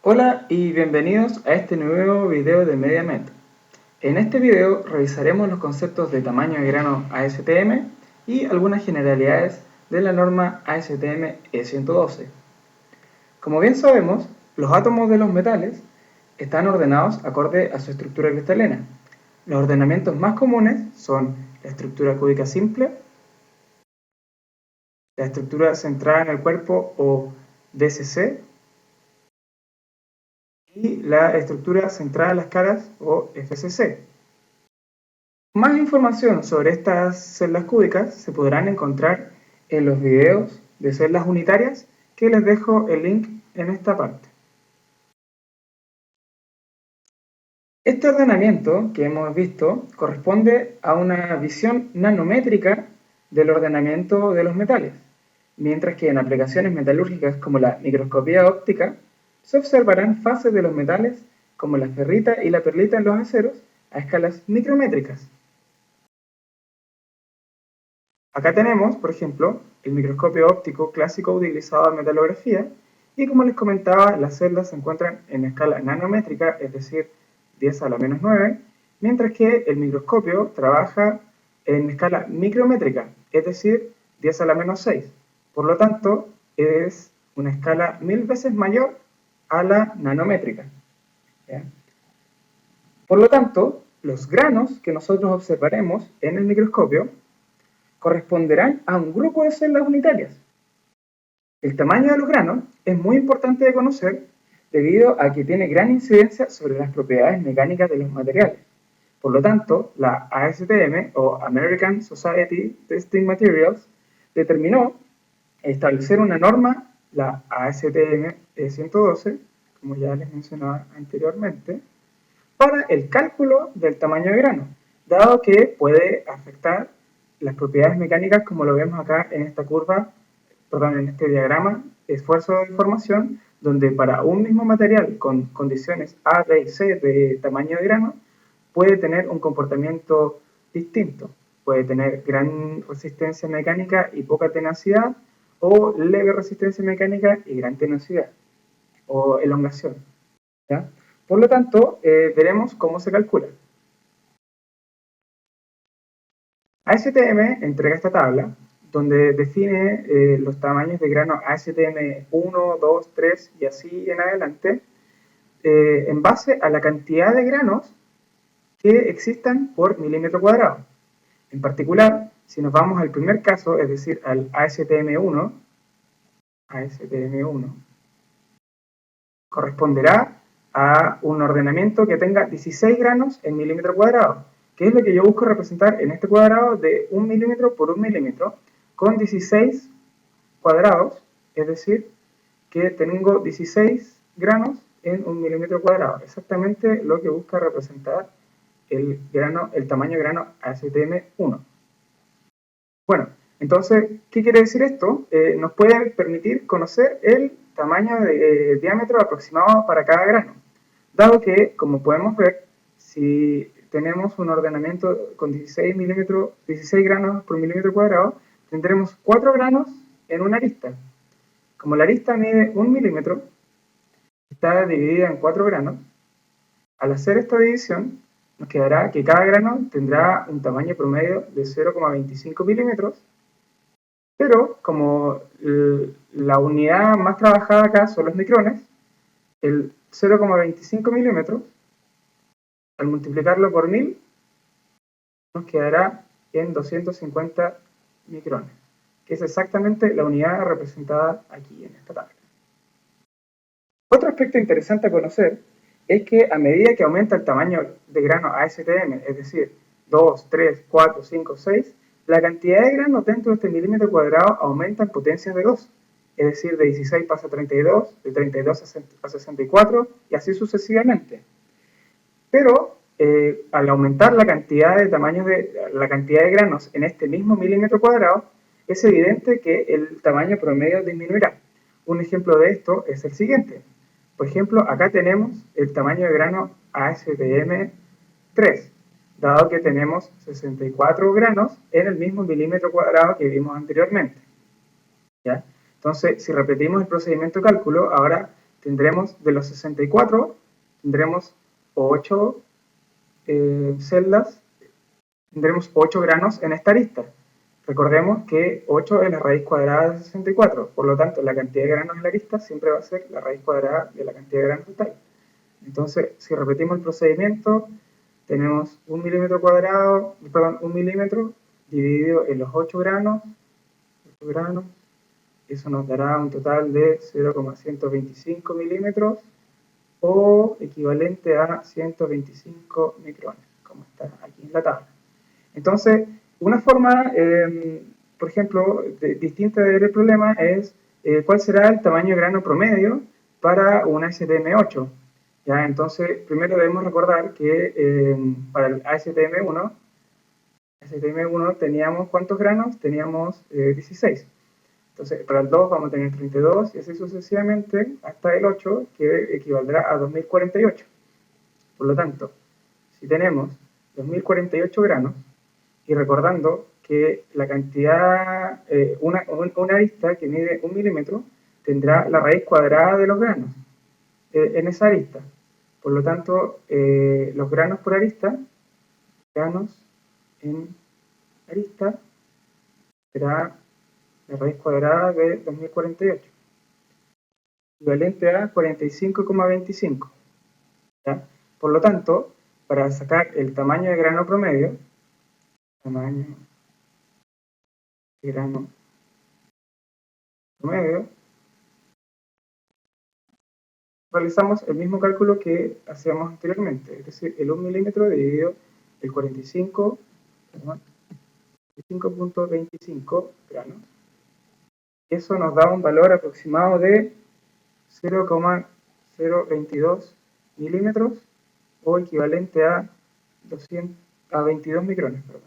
Hola y bienvenidos a este nuevo video de MediaMed. En este video revisaremos los conceptos de tamaño de grano ASTM y algunas generalidades de la norma ASTM E112. Como bien sabemos, los átomos de los metales están ordenados acorde a su estructura cristalina. Los ordenamientos más comunes son la estructura cúbica simple, la estructura centrada en el cuerpo o DCC, y la estructura centrada en las caras o FCC. Más información sobre estas celdas cúbicas se podrán encontrar en los videos de celdas unitarias que les dejo el link en esta parte. Este ordenamiento que hemos visto corresponde a una visión nanométrica del ordenamiento de los metales, mientras que en aplicaciones metalúrgicas como la microscopía óptica se observarán fases de los metales como la ferrita y la perlita en los aceros a escalas micrométricas. Acá tenemos, por ejemplo, el microscopio óptico clásico utilizado en metalografía y como les comentaba, las celdas se encuentran en escala nanométrica, es decir, 10 a la menos 9, mientras que el microscopio trabaja en escala micrométrica, es decir, 10 a la menos 6. Por lo tanto, es una escala 1000 veces mayor a la nanométrica. ¿Ya? Por lo tanto, los granos que nosotros observaremos en el microscopio corresponderán a un grupo de celdas unitarias. El tamaño de los granos es muy importante de conocer debido a que tiene gran incidencia sobre las propiedades mecánicas de los materiales. Por lo tanto, la ASTM, o American Society Testing Materials, determinó establecer una norma, la ASTM E112, como ya les mencionaba anteriormente, para el cálculo del tamaño de grano, dado que puede afectar las propiedades mecánicas como lo vemos acá en esta curva, perdón, en este diagrama, esfuerzo de deformación, donde para un mismo material con condiciones A, B y C de tamaño de grano, puede tener un comportamiento distinto. Puede tener gran resistencia mecánica y poca tenacidad, o leve resistencia mecánica y gran tenacidad, o elongación. ¿Ya? Por lo tanto, veremos cómo se calcula. ASTM entrega esta tabla donde define los tamaños de grano ASTM 1, 2, 3 y así en adelante en base a la cantidad de granos que existan por milímetro cuadrado. En particular, si nos vamos al primer caso, es decir, al ASTM1, corresponderá a un ordenamiento que tenga 16 granos en milímetro cuadrado, que es lo que yo busco representar en este cuadrado de 1 milímetro por 1 milímetro, con 16 cuadrados, es decir, que tengo 16 granos en 1 milímetro cuadrado, exactamente lo que busca representar el tamaño de grano ASTM1. Bueno, entonces, ¿qué quiere decir esto? Nos puede permitir conocer el tamaño de diámetro aproximado para cada grano, dado que, como podemos ver, si tenemos un ordenamiento con 16 granos por milímetro cuadrado, tendremos 4 granos en una arista. Como la arista mide 1 milímetro, está dividida en 4 granos, al hacer esta división, nos quedará que cada grano tendrá un tamaño promedio de 0,25 milímetros, pero como la unidad más trabajada acá son los micrones, el 0,25 milímetros, al multiplicarlo por 1000, nos quedará en 250 micrones, que es exactamente la unidad representada aquí en esta tabla. Otro aspecto interesante a conocer es que a medida que aumenta el tamaño de grano ASTM, es decir, 2, 3, 4, 5, 6, la cantidad de granos dentro de este milímetro cuadrado aumenta en potencias de 2, es decir, de 16 pasa a 32, de 32 a 64 y así sucesivamente. Pero al aumentar la cantidad de granos en este mismo milímetro cuadrado, es evidente que el tamaño promedio disminuirá. Un ejemplo de esto es el siguiente. Por ejemplo, acá tenemos el tamaño de grano ASTM 3, dado que tenemos 64 granos en el mismo milímetro cuadrado que vimos anteriormente. ¿Ya? Entonces, si repetimos el procedimiento de cálculo, ahora tendremos de los 64, tendremos 8 celdas, tendremos 8 granos en esta arista. Recordemos que 8 es la raíz cuadrada de 64, por lo tanto la cantidad de granos en la arista siempre va a ser la raíz cuadrada de la cantidad de granos total. Entonces, si repetimos el procedimiento, tenemos 1 milímetro cuadrado, perdón, 1 milímetro dividido en los 8 granos, eso nos dará un total de 0,125 milímetros o equivalente a 125 micrones, como está aquí en la tabla. Entonces, una forma, por ejemplo, distinta de ver el problema es cuál será el tamaño de grano promedio para una ASTM8. ¿Ya? Entonces, primero debemos recordar que para el ASTM1 teníamos ¿cuántos granos? Teníamos 16. Entonces, para el 2 vamos a tener 32 y así sucesivamente hasta el 8, que equivaldrá a 2048. Por lo tanto, si tenemos 2048 granos, y recordando que la cantidad, una arista que mide 1 milímetro tendrá la raíz cuadrada de los granos en esa arista. Por lo tanto, los granos por arista, granos en arista, será la raíz cuadrada de 2048, equivalente a 45,25. Por lo tanto, para sacar el tamaño de grano promedio, realizamos el mismo cálculo que hacíamos anteriormente, es decir, el 1 milímetro dividido el 45.25 granos. Eso nos da un valor aproximado de 0,022 milímetros o equivalente a 22 micrones. Perdón.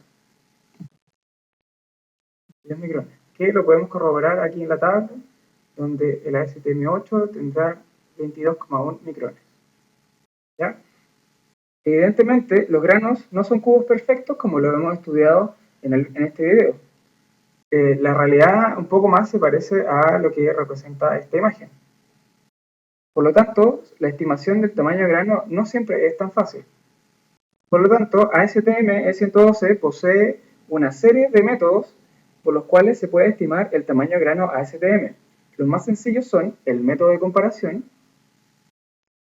22 micrones, que lo podemos corroborar aquí en la tabla, donde el ASTM8 tendrá 22,1 micrones. ¿Ya? Evidentemente, los granos no son cubos perfectos como lo hemos estudiado en este video. La realidad un poco más se parece a lo que representa esta imagen. Por lo tanto, la estimación del tamaño de grano no siempre es tan fácil. Por lo tanto, ASTM E112 posee una serie de métodos por los cuales se puede estimar el tamaño de grano ASTM. Los más sencillos son el método de comparación,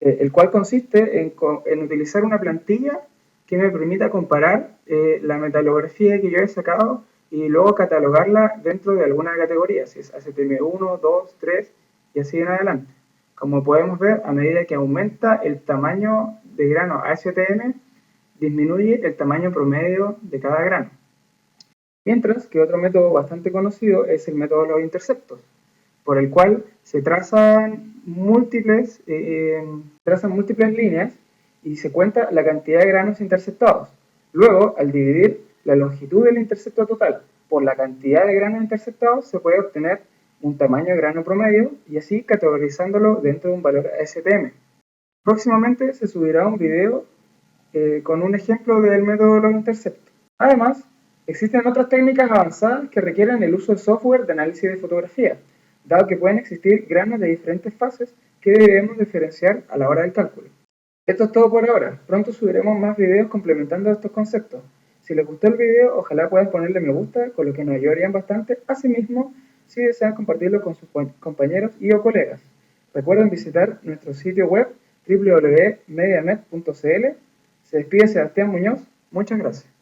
el cual consiste en utilizar una plantilla que me permita comparar la metalografía que yo he sacado y luego catalogarla dentro de alguna categoría, si es ASTM1, 2, 3 y así en adelante. Como podemos ver, a medida que aumenta el tamaño de grano ASTM, disminuye el tamaño promedio de cada grano. Mientras que otro método bastante conocido es el método de los interceptos, por el cual se trazan múltiples líneas y se cuenta la cantidad de granos interceptados. Luego, al dividir la longitud del intercepto total por la cantidad de granos interceptados, se puede obtener un tamaño de grano promedio y así categorizándolo dentro de un valor ASTM. Próximamente se subirá un video con un ejemplo del método de los interceptos. Además, existen otras técnicas avanzadas que requieren el uso de software de análisis de fotografía, dado que pueden existir granos de diferentes fases que debemos diferenciar a la hora del cálculo. Esto es todo por ahora. Pronto subiremos más videos complementando estos conceptos. Si les gustó el video, ojalá puedan ponerle me gusta, con lo que nos ayudarían bastante. Asimismo, si desean compartirlo con sus compañeros y o colegas. Recuerden visitar nuestro sitio web www.mediamed.cl. Se despide Sebastián Muñoz. Muchas gracias.